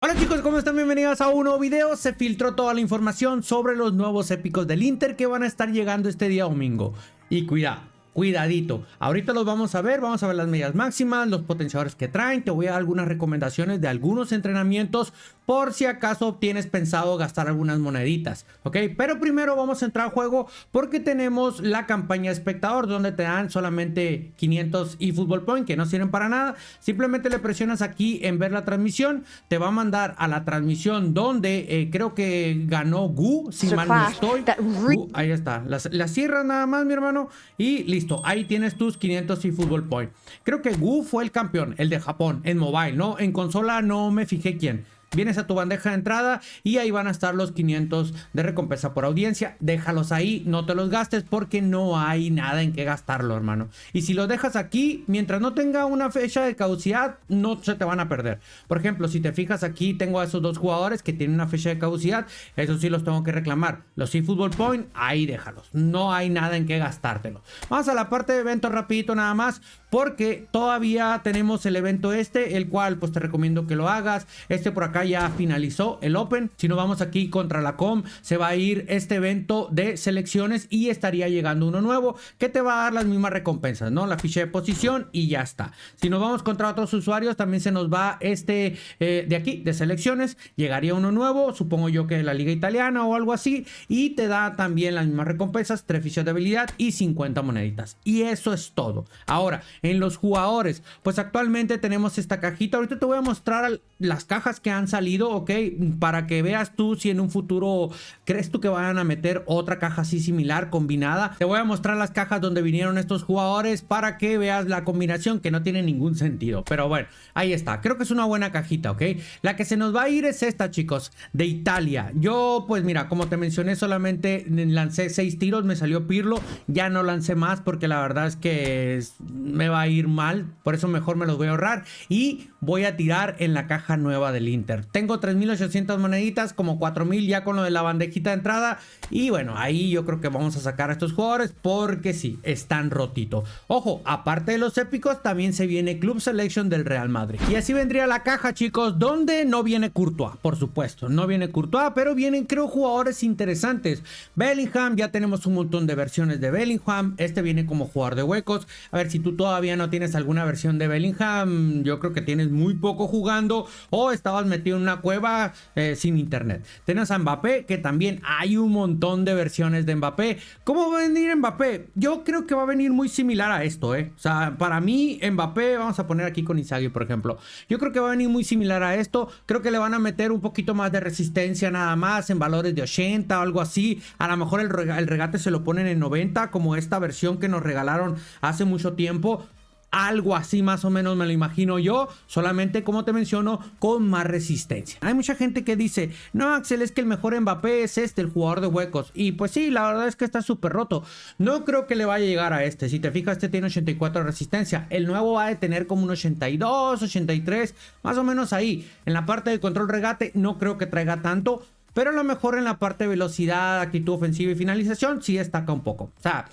Hola chicos, ¿cómo están? Bienvenidos a un nuevo video. Se filtró toda la información sobre los nuevos épicos del Inter que van a estar llegando este día domingo. Y cuidadito, ahorita los vamos a ver las medidas máximas, los potenciadores que traen. Te voy a dar algunas recomendaciones de algunos entrenamientos por si acaso tienes pensado gastar algunas moneditas, ¿ok? Pero primero vamos a entrar al juego porque tenemos la campaña espectador donde te dan solamente 500 y Football Point que no sirven para nada. Simplemente le presionas aquí en ver la transmisión, te va a mandar a la transmisión donde creo que ganó Gu, si mal no estoy. Ahí está, la cierras nada más, mi hermano, y listo, ahí tienes tus 500 y Football Point. Creo que Gu fue el campeón, el de Japón, en mobile, ¿no? En consola no me fijé quién. Vienes a tu bandeja de entrada y ahí van a estar los 500 de recompensa por audiencia. Déjalos ahí, no te los gastes porque no hay nada en qué gastarlo, hermano. Y si los dejas aquí, mientras no tenga una fecha de caducidad, no se te van a perder. Por ejemplo, si te fijas aquí, tengo a esos dos jugadores que tienen una fecha de caducidad. Eso sí los tengo que reclamar. Los eFootball Point, ahí déjalos. No hay nada en qué gastártelo. Vamos a la parte de eventos rapidito nada más, porque todavía tenemos el evento el cual pues te recomiendo que lo hagas. Por acá ya finalizó el Open. Si nos vamos aquí contra la Com, se va a ir este evento de selecciones y estaría llegando uno nuevo que te va a dar las mismas recompensas, ¿no? La ficha de posición y ya está. Si nos vamos contra otros usuarios, también se nos va de aquí, de selecciones. Llegaría uno nuevo, supongo yo que de la liga italiana o algo así, y te da también las mismas recompensas, 3 fichas de habilidad y 50 moneditas. Y eso es todo. Ahora, en los jugadores, pues actualmente tenemos esta cajita. Ahorita te voy a mostrar las cajas que han salido, ok, para que veas tú si en un futuro crees tú que vayan a meter otra caja así similar, combinada. Te voy a mostrar las cajas donde vinieron estos jugadores para que veas la combinación, que no tiene ningún sentido, pero bueno, ahí está. Creo que es una buena cajita, ok. La que se nos va a ir es esta, chicos, de Italia. Yo pues mira, como te mencioné, solamente lancé 6 tiros, me salió Pirlo, ya no lancé más porque la verdad es que me va a ir mal, por eso mejor me los voy a ahorrar y voy a tirar en la caja nueva del Inter. Tengo 3800 moneditas, como 4000 ya con lo de la bandejita de entrada. Y bueno, ahí yo creo que vamos a sacar a estos jugadores porque sí, están rotitos. Ojo, aparte de los épicos, también se viene Club Selection del Real Madrid. Y así vendría la caja, chicos, donde no viene Courtois, por supuesto. No viene Courtois, pero vienen, creo, jugadores interesantes. Bellingham, ya tenemos un montón de versiones de Bellingham. Este viene como jugador de huecos. A ver, si tú todavía no tienes alguna versión de Bellingham, yo creo que tienes muy poco jugando o estabas metido en una cueva sin internet. Tenemos a Mbappé, que también hay un montón de versiones de Mbappé. ¿Cómo va a venir Mbappé? Yo creo que va a venir muy similar a esto, O sea, para mí Mbappé, vamos a poner aquí con Inzaghi, por ejemplo. Yo creo que va a venir muy similar a esto. Creo que le van a meter un poquito más de resistencia nada más, en valores de 80 o algo así. A lo mejor el regate se lo ponen en 90, como esta versión que nos regalaron hace mucho tiempo. Algo así más o menos me lo imagino yo, solamente como te menciono, con más resistencia. Hay mucha gente que dice, no Axel, es que el mejor Mbappé es el jugador de huecos. Y pues sí, la verdad es que está súper roto. No creo que le vaya a llegar a este. Si te fijas, este tiene 84 de resistencia. El nuevo va a tener como un 82, 83, más o menos ahí. En la parte de control regate no creo que traiga tanto, pero a lo mejor en la parte de velocidad, actitud ofensiva y finalización sí destaca un poco. O sea,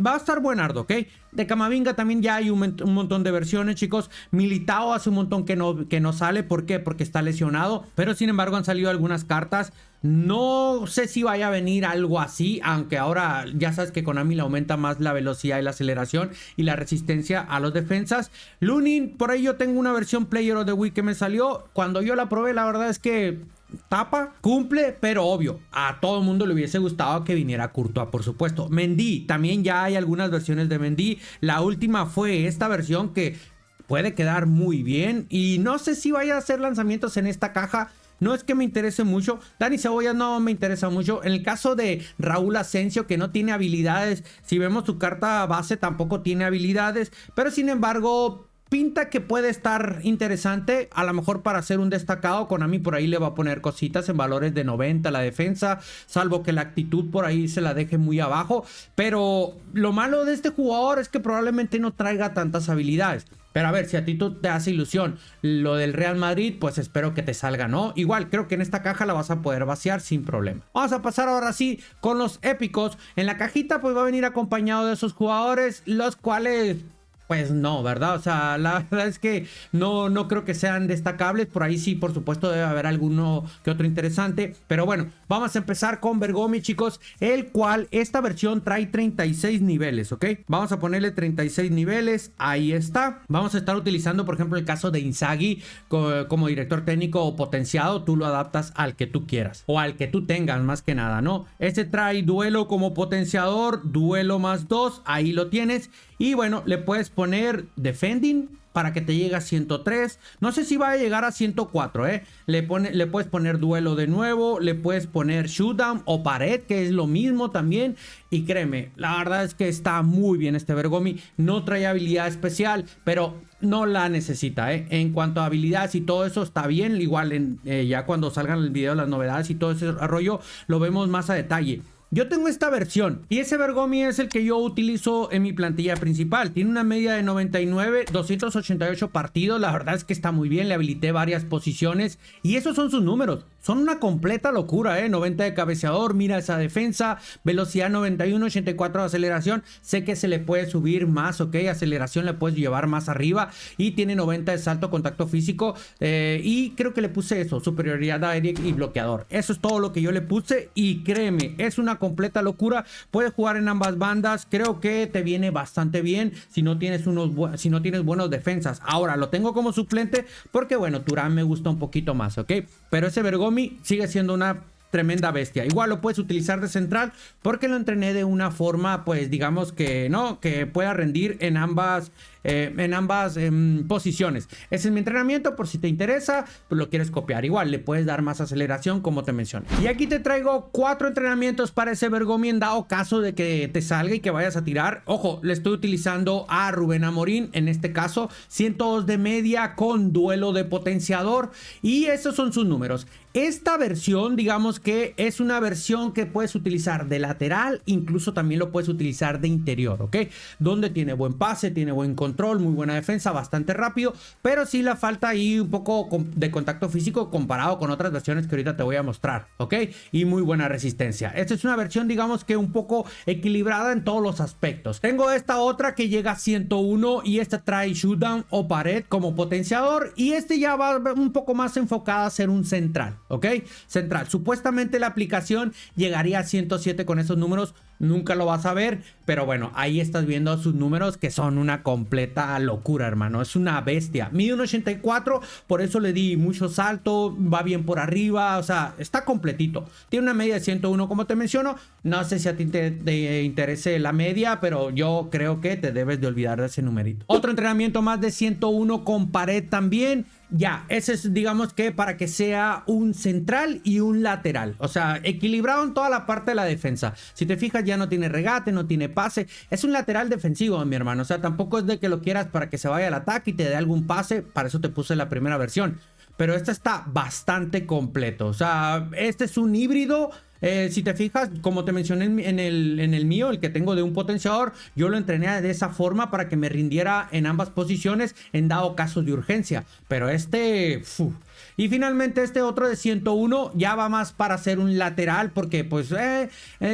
va a estar buenardo, ¿ok? De Camavinga también ya hay un montón de versiones, chicos. Militao hace un montón que no sale. ¿Por qué? Porque está lesionado. Pero sin embargo han salido algunas cartas. No sé si vaya a venir algo así, aunque ahora ya sabes que Konami le aumenta más la velocidad y la aceleración y la resistencia a los defensas. Lunin, por ahí yo tengo una versión Player of the Week que me salió. Cuando yo la probé, la verdad es que tapa, cumple, pero obvio, a todo el mundo le hubiese gustado que viniera Courtois, por supuesto. Mendy, también ya hay algunas versiones de Mendy. La última fue esta versión que puede quedar muy bien y no sé si vaya a hacer lanzamientos en esta caja. No es que me interese mucho. Dani Cebollas no me interesa mucho. En el caso de Raúl Asensio, que no tiene habilidades, si vemos su carta base tampoco tiene habilidades, pero sin embargo pinta que puede estar interesante, a lo mejor para ser un destacado. Konami por ahí le va a poner cositas en valores de 90 la defensa, salvo que la actitud por ahí se la deje muy abajo. Pero lo malo de este jugador es que probablemente no traiga tantas habilidades. Pero a ver, si a ti te hace ilusión lo del Real Madrid, pues espero que te salga, ¿no? Igual, creo que en esta caja la vas a poder vaciar sin problema. Vamos a pasar ahora sí con los épicos. En la cajita pues va a venir acompañado de esos jugadores, los cuales Pues no, ¿verdad? O sea, la verdad es que no creo que sean destacables. Por ahí sí, por supuesto, debe haber alguno que otro interesante. Pero bueno, vamos a empezar con Bergomi, chicos. El cual, esta versión trae 36 niveles, ¿ok? Vamos a ponerle 36 niveles. Ahí está. Vamos a estar utilizando, por ejemplo, el caso de Inzaghi como director técnico o potenciado. Tú lo adaptas al que tú quieras. O al que tú tengas, más que nada, ¿no? Este trae duelo como potenciador. Duelo +2. Ahí lo tienes. Y bueno, le puedes poner defending para que te llegue a 103. No sé si va a llegar a 104, ¿eh? Le puedes poner duelo de nuevo. Le puedes poner shutdown o pared, que es lo mismo también. Y créeme, la verdad es que está muy bien este Bergomi. No trae habilidad especial, pero no la necesita, ¿eh? En cuanto a habilidades y todo eso está bien. Igual ya cuando salgan el video, las novedades y todo ese rollo, lo vemos más a detalle. Yo tengo esta versión y ese Bergomi es el que yo utilizo en mi plantilla principal. Tiene una media de 99, 288 partidos. La verdad es que está muy bien. Le habilité varias posiciones y esos son sus números. Son una completa locura, 90 de cabeceador, mira esa defensa, velocidad 91, 84 de aceleración. Sé que se le puede subir más, ok, aceleración le puedes llevar más arriba y tiene 90 de salto, contacto físico y creo que le puse eso, superioridad aérea y bloqueador. Eso es todo lo que yo le puse y créeme, es una completa locura. Puedes jugar en ambas bandas, creo que te viene bastante bien si no tienes buenos defensas. Ahora lo tengo como suplente porque bueno, Thuram me gusta un poquito más, ok, pero ese Bergomi sigue siendo una tremenda bestia. Igual lo puedes utilizar de central porque lo entrené de una forma, pues digamos que no, que pueda rendir en ambas posiciones. Ese es mi entrenamiento, por si te interesa, pues lo quieres copiar. Igual le puedes dar más aceleración como te mencioné. Y aquí te traigo 4 entrenamientos para ese Bergomi en dado caso de que te salga y que vayas a tirar. Ojo, le estoy utilizando a Rubén Amorín, en este caso 102 de media con duelo de potenciador y esos son sus números. Esta versión, digamos que es una versión que puedes utilizar de lateral, incluso también lo puedes utilizar de interior, ¿ok? Donde tiene buen pase, tiene buen control, muy buena defensa, bastante rápido, pero sí le falta ahí un poco de contacto físico comparado con otras versiones que ahorita te voy a mostrar, ¿ok? Y muy buena resistencia. Esta es una versión, digamos que un poco equilibrada en todos los aspectos. Tengo esta otra que llega a 101 y esta trae shutdown o pared como potenciador y este ya va un poco más enfocada a ser un central. ¿Ok? Central. Supuestamente la aplicación llegaría a 107 con esos números. Nunca lo vas a ver, pero bueno, ahí estás viendo sus números que son una completa locura, hermano. Es una bestia. Mide 1.84, por eso le di mucho salto, va bien por arriba, o sea, está completito. Tiene una media de 101, como te menciono. No sé si a ti te interese la media, pero yo creo que te debes de olvidar de ese numerito. Otro entrenamiento más de 101 con pared también. Ya, ese es, digamos que para que sea un central y un lateral. O sea, equilibrado en toda la parte de la defensa. Si te fijas, ya no tiene regate, no tiene pase. Es un lateral defensivo, mi hermano. O sea, tampoco es de que lo quieras para que se vaya al ataque y te dé algún pase. Para eso te puse la primera versión. Pero esta está bastante completo. O sea, este es un híbrido. Si te fijas, como te mencioné en el mío, el que tengo de un potenciador, yo lo entrené de esa forma para que me rindiera en ambas posiciones en dado caso de urgencia. Pero y finalmente este otro de 101 ya va más para hacer un lateral porque pues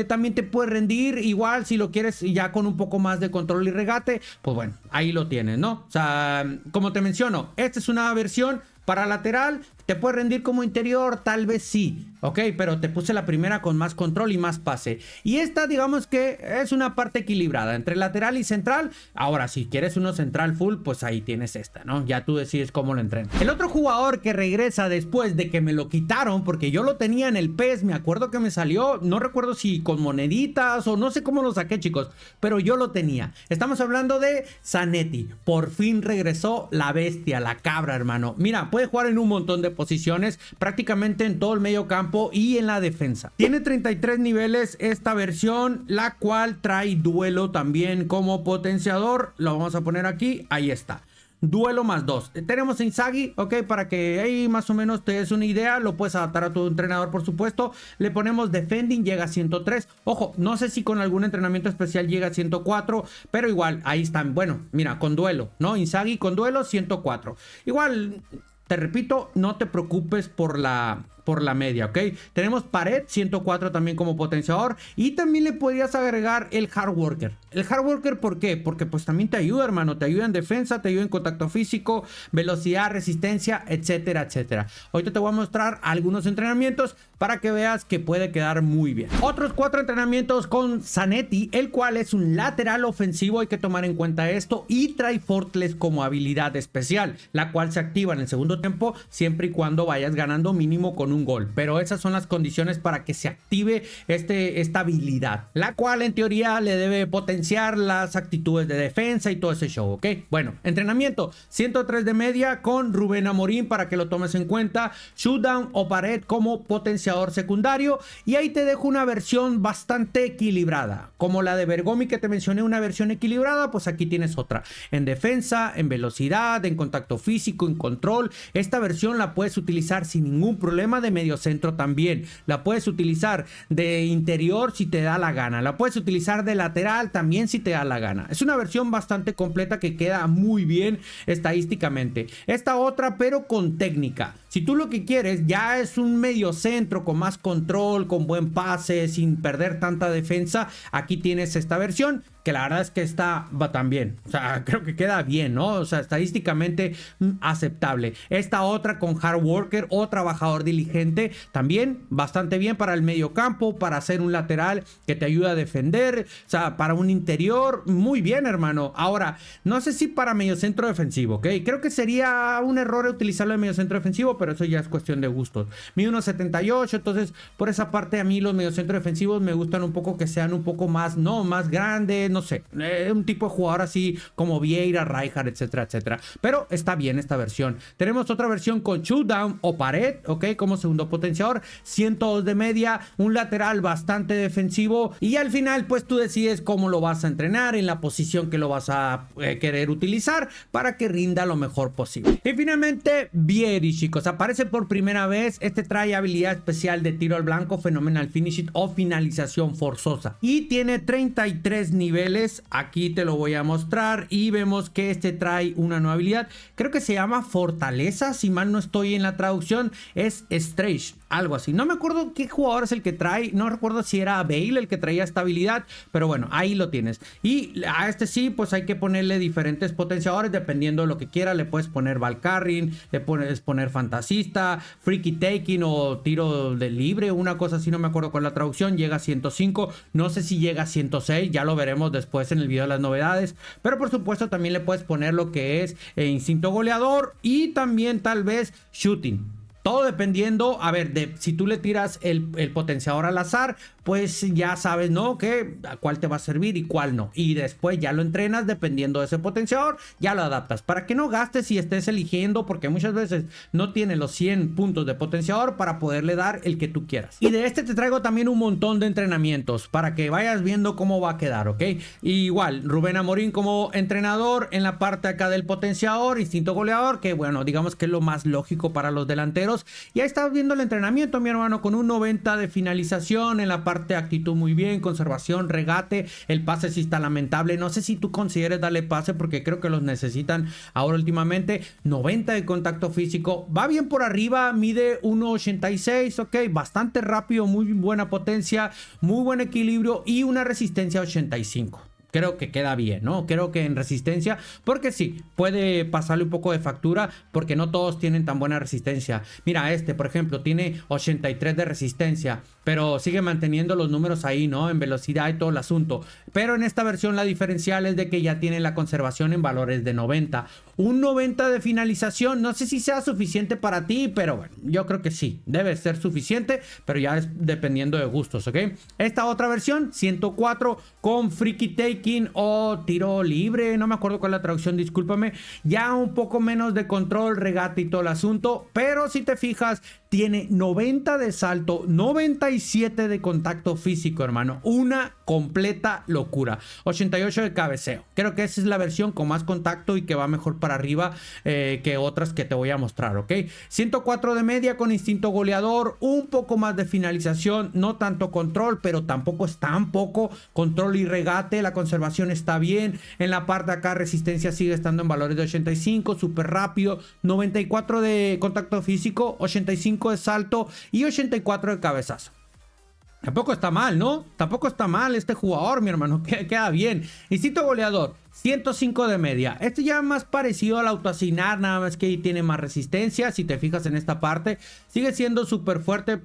también te puede rendir igual si lo quieres ya con un poco más de control y regate. Pues bueno, ahí lo tienes, ¿no? O sea, como te menciono, esta es una versión para lateral. ¿Te puede rendir como interior? Tal vez sí, ok, pero te puse la primera con más control y más pase. Y esta, digamos que es una parte equilibrada entre lateral y central. Ahora, si quieres uno central full, pues ahí tienes esta, ¿no? Ya tú decides cómo lo entrenas. El otro jugador que regresa después de que me lo quitaron, porque yo lo tenía en el PES, me acuerdo que me salió, no recuerdo si con moneditas o no sé cómo lo saqué, chicos, pero yo lo tenía. Estamos hablando de Zanetti. Por fin regresó la bestia, la cabra, hermano. Mira, puede jugar en un montón de posiciones, prácticamente en todo el medio campo y en la defensa. Tiene 33 niveles esta versión, la cual trae duelo también como potenciador. Lo vamos a poner aquí, ahí está. Duelo +2. Tenemos a Inzaghi, ok, para que ahí más o menos te des una idea. Lo puedes adaptar a tu entrenador, por supuesto. Le ponemos defending, llega a 103. Ojo, no sé si con algún entrenamiento especial llega a 104, pero igual, ahí están. Bueno, mira, con duelo, ¿no? Inzaghi con duelo, 104. Igual, te repito, no te preocupes por la por la media, ¿ok? Tenemos pared 104 también como potenciador y también le podrías agregar el hard worker. El hard worker, ¿por qué? Porque pues también te ayuda, hermano, te ayuda en defensa, te ayuda en contacto físico, velocidad, resistencia, etcétera, etcétera. Ahorita te voy a mostrar algunos entrenamientos para que veas que puede quedar muy bien. Otros 4 entrenamientos con Zanetti, el cual es un lateral ofensivo, hay que tomar en cuenta esto, y trae Fortless como habilidad especial, la cual se activa en el segundo tiempo siempre y cuando vayas ganando mínimo con un gol, pero esas son las condiciones para que se active esta habilidad, la cual en teoría le debe potenciar las actitudes de defensa y todo ese show, ¿ok? Bueno, entrenamiento 103 de media con Rubén Amorín para que lo tomes en cuenta, shutdown o pared como potenciador secundario, y ahí te dejo una versión bastante equilibrada, como la de Bergomi que te mencioné, una versión equilibrada, pues aquí tienes otra, en defensa, en velocidad, en contacto físico, en control. Esta versión la puedes utilizar sin ningún problema de mediocentro también, la puedes utilizar de interior si te da la gana, la puedes utilizar de lateral también si te da la gana. Es una versión bastante completa que queda muy bien estadísticamente. Esta otra, pero con técnica. Si tú lo que quieres ya es un mediocentro con más control, con buen pase, sin perder tanta defensa, aquí tienes esta versión, que la verdad es que está también, o sea, creo que queda bien, ¿no? O sea, estadísticamente aceptable. Esta otra con hard worker o trabajador diligente, también bastante bien para el medio campo, para hacer un lateral que te ayuda a defender, o sea, para un interior, muy bien, hermano. Ahora, no sé si para medio centro defensivo, ¿ok? Creo que sería un error utilizarlo en medio centro defensivo, pero eso ya es cuestión de gustos. Mide 1.78, entonces, por esa parte a mí los mediocentros defensivos me gustan un poco que sean un poco más, no, más grandes, no sé, un tipo de jugador así como Vieira, Rijkaard, etcétera, etcétera. Pero está bien esta versión. Tenemos otra versión con shutdown o pared, ok, como segundo potenciador, 102 de media, un lateral bastante defensivo, y al final pues tú decides cómo lo vas a entrenar, en la posición que lo vas a querer utilizar para que rinda lo mejor posible. Y finalmente Vieri, chicos, aparece por primera vez. Este trae habilidad especial de tiro al blanco, phenomenal finishing o finalización forzosa, y tiene 33 niveles. Aquí te lo voy a mostrar y vemos que este trae una nueva habilidad, creo que se llama fortaleza, si mal no estoy en la traducción, es stretch, algo así. No me acuerdo qué jugador es el que trae, no recuerdo si era Bale el que traía esta habilidad, pero bueno, ahí lo tienes. Y a este sí, pues hay que ponerle diferentes potenciadores dependiendo de lo que quiera. Le puedes poner Valcarrin, le puedes poner fantasista, freaky taking o tiro de libre, una cosa así, no me acuerdo cuál es la traducción. Llega a 105, no sé si llega a 106, ya lo veremos después en el video de las novedades, pero por supuesto también le puedes poner lo que es instinto goleador y también tal vez shooting. Todo dependiendo, a ver, de si tú le tiras el potenciador al azar, pues ya sabes, ¿no? Que a cuál te va a servir y cuál no. Y después ya lo entrenas dependiendo de ese potenciador, ya lo adaptas. Para que no gastes y estés eligiendo, porque muchas veces no tiene los 100 puntos de potenciador para poderle dar el que tú quieras. Y de este te traigo también un montón de entrenamientos para que vayas viendo cómo va a quedar, ¿ok? Y igual, Rubén Amorín como entrenador en la parte acá del potenciador, instinto goleador, que bueno, digamos que es lo más lógico para los delanteros. Y ahí estás viendo el entrenamiento, mi hermano, con un 90 de finalización, en la parte de actitud muy bien, conservación, regate, el pase sí está lamentable, no sé si tú consideres darle pase porque creo que los necesitan ahora últimamente. 90 de contacto físico, va bien por arriba, mide 1.86, ok, bastante rápido, muy buena potencia, muy buen equilibrio y una resistencia 85. Creo que queda bien, ¿no? Creo que en resistencia, porque sí, puede pasarle un poco de factura, porque no todos tienen tan buena resistencia. Mira, este, por ejemplo, tiene 83 de resistencia, pero sigue manteniendo los números ahí, ¿no? En velocidad y todo el asunto. Pero en esta versión la diferencial es de que ya tiene la conservación en valores de 90. Un 90 de finalización, no sé si sea suficiente para ti, pero bueno, yo creo que sí, debe ser suficiente, pero ya es dependiendo de gustos, ¿ok? Esta otra versión, 104 con freaky taking o tiro libre, no me acuerdo cuál es la traducción, discúlpame, ya un poco menos de control, regate y todo el asunto, pero si te fijas, tiene 90 de salto, 97 de contacto físico, hermano, una completa locura. 88 de cabeceo, creo que esa es la versión con más contacto y que va mejor para arriba que otras que te voy a mostrar, ¿ok? 104 de media con instinto goleador, un poco más de finalización, no tanto control, pero tampoco es tan poco control y regate, la conservación está bien, en la parte de acá resistencia sigue estando en valores de 85, súper rápido, 94 de contacto físico, 85 85 de salto y 84 de cabezazo. Tampoco está mal, ¿no? Tampoco está mal este jugador, mi hermano. Queda bien. Instinto goleador, 105 de media. Este ya es más parecido al autoasignar, nada más que tiene más resistencia. Si te fijas en esta parte, sigue siendo súper fuerte.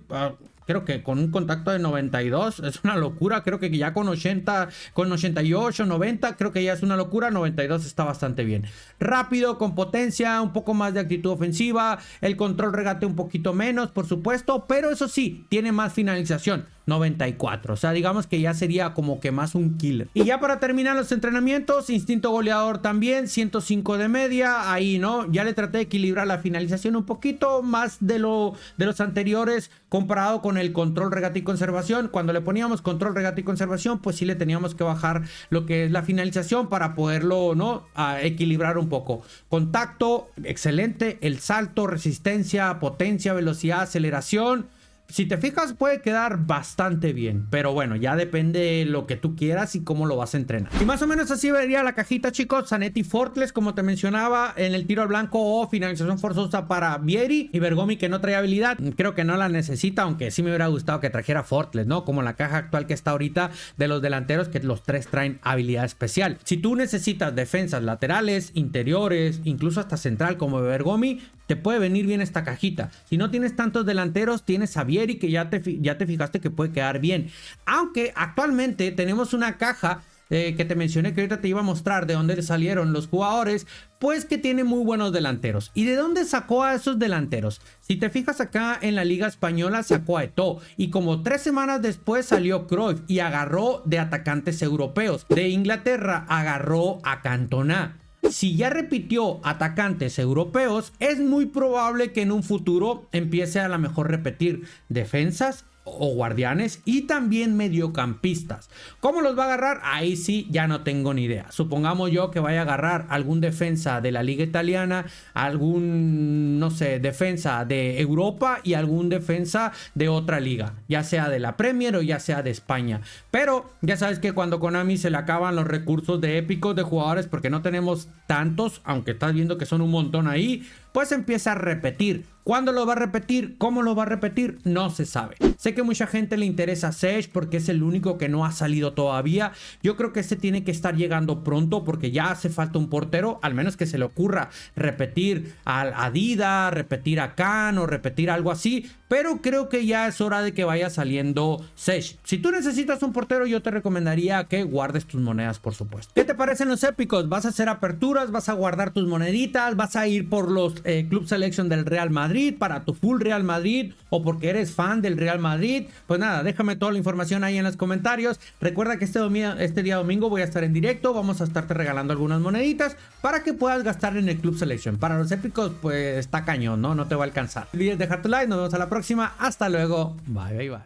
Creo que con un contacto de 92 es una locura. Creo que ya con 80, con 88, 90, creo que ya es una locura. 92 está bastante bien. Rápido, con potencia, un poco más de actitud ofensiva. El control regate un poquito menos, por supuesto. Pero eso sí, tiene más finalización. 94, o sea, digamos que ya sería como que más un killer. Y ya para terminar los entrenamientos, instinto goleador también, 105 de media, ahí, ¿no? Ya le traté de equilibrar la finalización un poquito más de los anteriores comparado con el control, regate y conservación. Cuando le poníamos control, regate y conservación, pues sí le teníamos que bajar lo que es la finalización para poderlo, ¿no? Equilibrar un poco. Contacto, excelente. El salto, resistencia, potencia, velocidad, aceleración. Si te fijas puede quedar bastante bien, pero bueno, ya depende de lo que tú quieras y cómo lo vas a entrenar. Y más o menos así vería la cajita, chicos. Zanetti Fortless, como te mencionaba, en el tiro al blanco o finalización forzosa para Vieri y Bergomi, que no trae habilidad. Creo que no la necesita, aunque sí me hubiera gustado que trajera Fortless, ¿no? Como la caja actual que está ahorita de los delanteros, que los tres traen habilidad especial. Si tú necesitas defensas laterales, interiores, incluso hasta central como Bergomi, te puede venir bien esta cajita. Si no tienes tantos delanteros, tienes a Vieri, que ya te fijaste que puede quedar bien. Aunque actualmente tenemos una caja que te mencioné, que ahorita te iba a mostrar de dónde salieron los jugadores, pues que tiene muy buenos delanteros. ¿Y de dónde sacó a esos delanteros? Si te fijas acá en la Liga Española, sacó a Eto'o, y como 3 semanas después salió Cruyff y agarró de atacantes europeos. De Inglaterra agarró a Cantona. Si ya repitió atacantes europeos, es muy probable que en un futuro empiece a lo mejor repetir defensas o guardianes y también mediocampistas. ¿Cómo los va a agarrar? Ahí sí ya no tengo ni idea. Supongamos yo que vaya a agarrar algún defensa de la liga italiana, algún, no sé, defensa de Europa y algún defensa de otra liga, ya sea de la Premier o ya sea de España. Pero ya sabes que cuando Konami se le acaban los recursos de épicos de jugadores, porque no tenemos tantos, aunque estás viendo que son un montón ahí, pues empieza a repetir. ¿Cuándo lo va a repetir? ¿Cómo lo va a repetir? No se sabe. Sé que mucha gente le interesa Ziyech porque es el único que no ha salido todavía. Yo creo que este tiene que estar llegando pronto porque ya hace falta un portero, al menos que se le ocurra repetir a Dida, repetir a Can o repetir algo así. Pero creo que ya es hora de que vaya saliendo Ziyech. Si tú necesitas un portero, yo te recomendaría que guardes tus monedas, por supuesto. ¿Qué te parecen los épicos? ¿Vas a hacer aperturas? ¿Vas a guardar tus moneditas? ¿Vas a ir por los Club Selection del Real Madrid para tu full Real Madrid o porque eres fan del Real Madrid? Pues nada, déjame toda la información ahí en los comentarios. Recuerda que este día domingo voy a estar en directo. Vamos a estarte regalando algunas moneditas para que puedas gastar en el Club Selection. Para los épicos pues está cañón, ¿no? No te va a alcanzar. No olvides dejar tu like. Nos vemos a la próxima. Hasta luego. Bye, bye, bye.